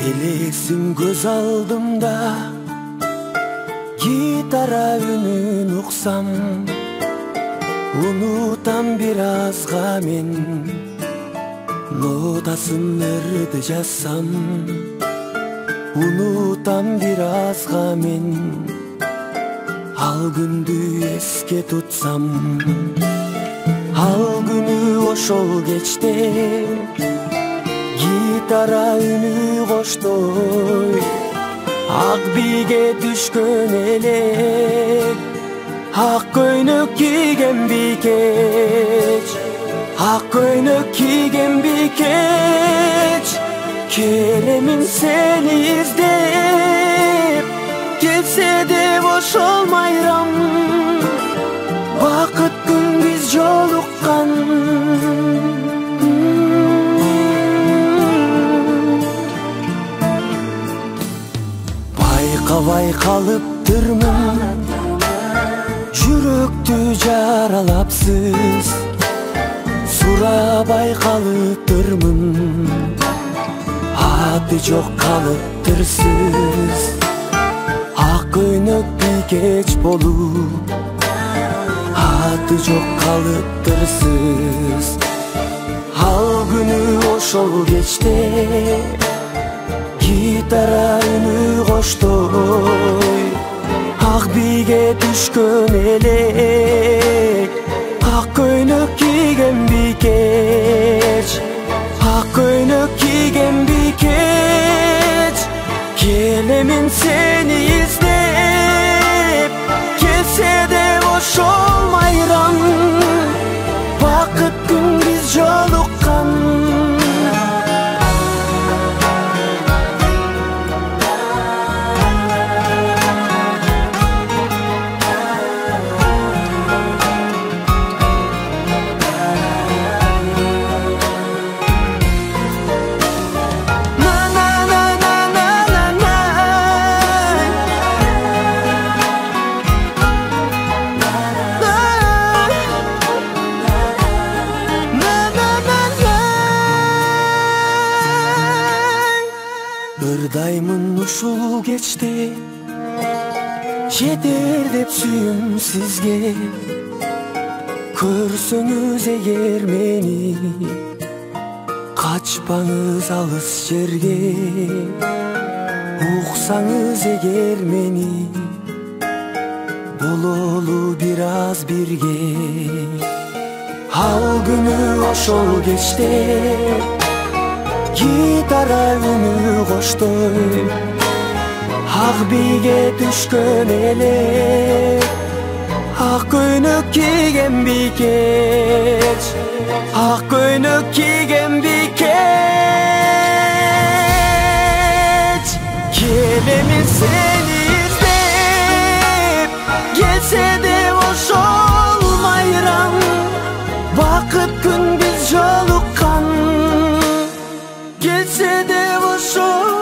Elesin göz aldımda gitara үнүн уксам, унутам биразга мен нотасын ырды жазсам, унутам биразга мен ал күндү эске тутсам. Ал күнү ошол кечте гитара үнү коштой, ак бийге түшкөн элек, ак көйнөк кийген бийкеч, ак көйнөк кийген бийкеч. Келемин сени издеп, келсе де бошолмайрам, бакыт күн биз жолуккан. Байкабай калыптырмын, жүрөктү жаралапсыз. Сурабай калыптырмын, аты жок калыптырсыз. Ак көйнөк бийкеч болуп, аты жок калыптырсыз. Ал күнү ошол кечте гитара үнү коштой, ак бийге түшкөн элек, ак көйнөк кийген бийкеч, ак көйнөк кийген бийкеч. Келемин сени издеп, келсе де бошолмайрам, бакыт күн биз жолуккан. Ырдаймын ушул кечте, жетер деп сүйүм сизге. Көрсөңүз эгер мени, качпаңыз алыс жерге. Уксаңыз эгер мени, бололу бир аз бирге. Ал күнү ошол кечте гитара үнү коштой, ак бийге түшкөн элек, ак көйнөк кийген бийкеч, ак көйнөк кийген бийкеч. Келемин сени издеп, келсе де бошолмайрам, бакыт күн биз жолуккан. Gelse de boşol